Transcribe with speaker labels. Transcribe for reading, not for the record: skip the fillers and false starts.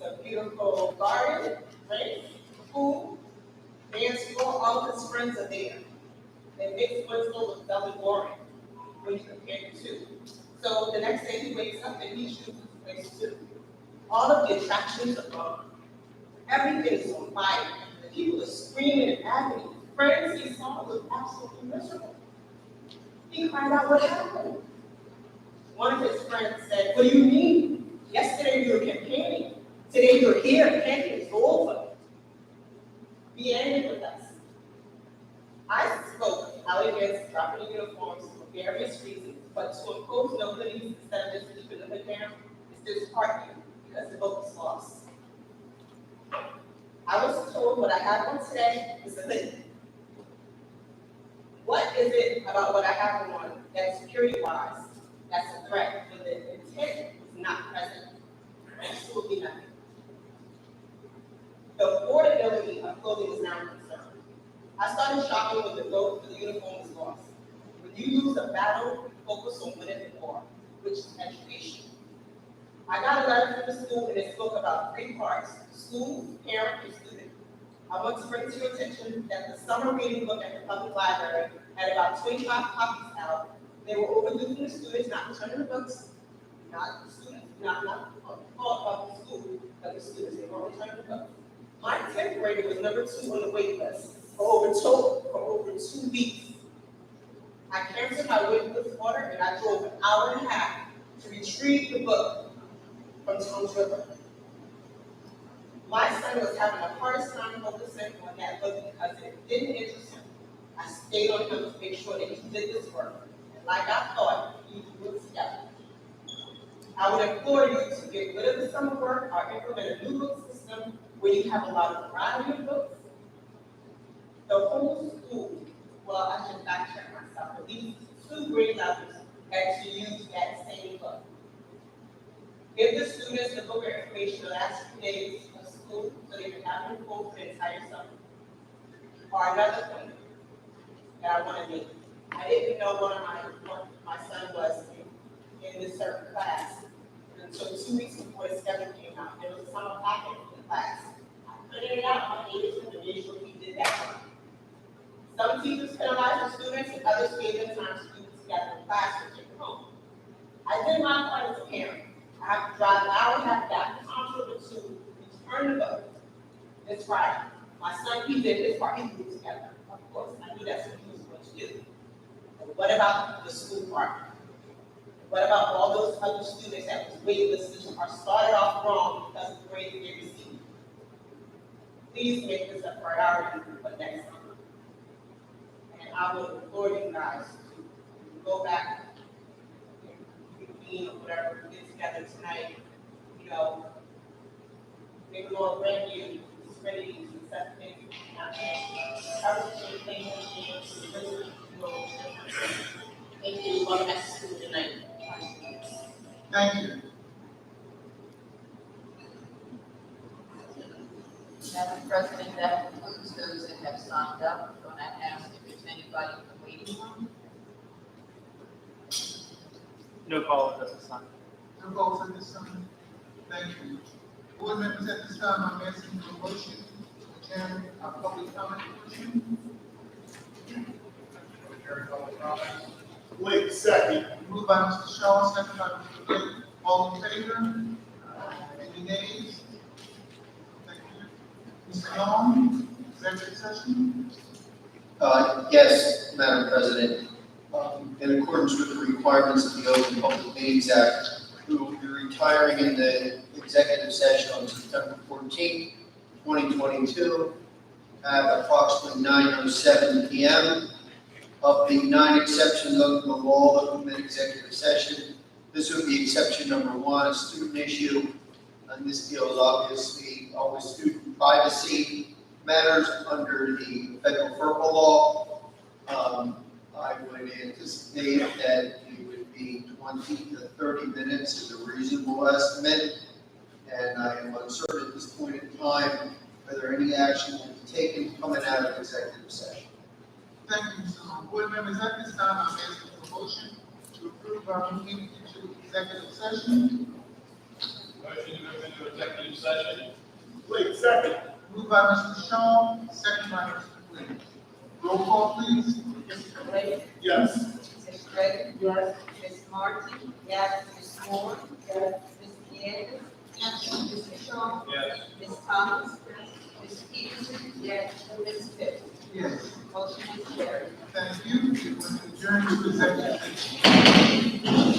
Speaker 1: It's a beautiful garden, right? Food, dance floor, all of his friends are there. And Nick Winslow was double boring when you compare the two. So the next day he wakes up and he chooses place two. All of the attractions are gone. Everything is on fire. The people are screaming in agony. Friends he saw was absolutely miserable. He cried out, what happened? One of his friends said, what do you mean? Yesterday you were campaigning. Today you're here, campaign is over. Be angry with us. I spoke out against dropping uniforms for various reasons, but to impose no hoodies instead of just keeping the hood down is disheartening because the vote was lost. I was told what I have on today is a hoodie. What is it about what I have on that security-wise, that's a threat when the intent is not present? Absolutely nothing. The affordability of clothing is now a concern. I started shopping when the vote for the uniform was lost. When you lose a battle, you focus on winning the war, which is education. I got a letter from the school and it spoke about 3 parts: school, parent, and student. I want to bring to your attention that the summer reading book at the public library had about 25 copies out. They were overdue from the students not returning the books, not the students, not fault of the school, but the students, they weren't returning the books. My 10th grader was number 2 on the wait list for over 2 weeks. I canceled my wait list order and I drove an hour and a half to retrieve the book from Toms River. My son was having the hardest time focusing on that book because it didn't interest him. I stayed on him to make sure that he did this work. And like I thought, he would it together. I would implore you to get rid of the summer work or implement a new book system where you have a lot of variety of books. The whole school, well, I should fact check myself, at least 2 grade levels had to use that same book. Give the students the book or information the last few days of school so they can have them quote for the entire summer. Or another thing that I want to make. I didn't know what my son was in this certain class until 2 weeks before the schedule came out. There was a summer packet for the class. I printed it out, I gave it to him to make sure he did that. Some teachers penalized the students and others gave them time to do it together in class or take it home. I did my part as a parent. I have to drive an hour and a half back to Toms River to return the book. This Friday. My son, he did his part, he did it together. Of course, I knew that's what he was going to do. But what about the school part? What about all those other students that was waitlisted or started off wrong because of the grade they received? Please make this a priority for next summer. And I will implore you guys to go back and reconvene or whatever we get together tonight. You know, maybe Lord grant you serenity to set things not Thank you. Welcome back to school tonight.
Speaker 2: Thank you.
Speaker 3: Madam President, that concludes those that have signed up. I'm going to ask if there's anybody in the waiting room.
Speaker 4: No call at this time.
Speaker 2: No calls at this time. Thank you. Board members, at this time, I'm asking for a motion to adjourn our public comment portion.
Speaker 5: Blake, second.
Speaker 2: Moved by Mr. Shaw, second by Mr. Blake. All in favor? Any nays? Thank you. Mr. Long, executive session?
Speaker 6: Yes, Madam President. In accordance with the requirements of the Open Public Meetings Act, we will be retiring in the executive session on September 14th, 2022 at approximately 9:07 p.m. Of the 9 exceptions of the law that permit executive session, this would be exception number 1, a student issue, and this deals obviously with student privacy matters under the federal FERPA law. I would anticipate that it would be 20 to 30 minutes is a reasonable estimate, and I am uncertain at this point in time whether any action will be taken coming out of executive session.
Speaker 2: Thank you, Mr. Long. Board members, at this time, I'm asking for a motion to approve our moving into executive session.
Speaker 5: Motion to move into executive session.
Speaker 7: Wait, second.
Speaker 2: Moved by Mr. Shaw, second by Mr. Quinn. Roll call, please.
Speaker 3: Mr. Blake,
Speaker 7: Yes.
Speaker 3: Ms. Reagan. Yes. Ms. Martin. Yes. Ms. Moore. Yes. Ms. Candace. Yes. Mr. Shaw.
Speaker 5: Yes.
Speaker 3: Ms. Thomas. Ms. Peterson. Yes. And Ms. Phipps.
Speaker 2: Yes,
Speaker 3: Motion is carried.
Speaker 2: thank you. We will adjourn to executive session.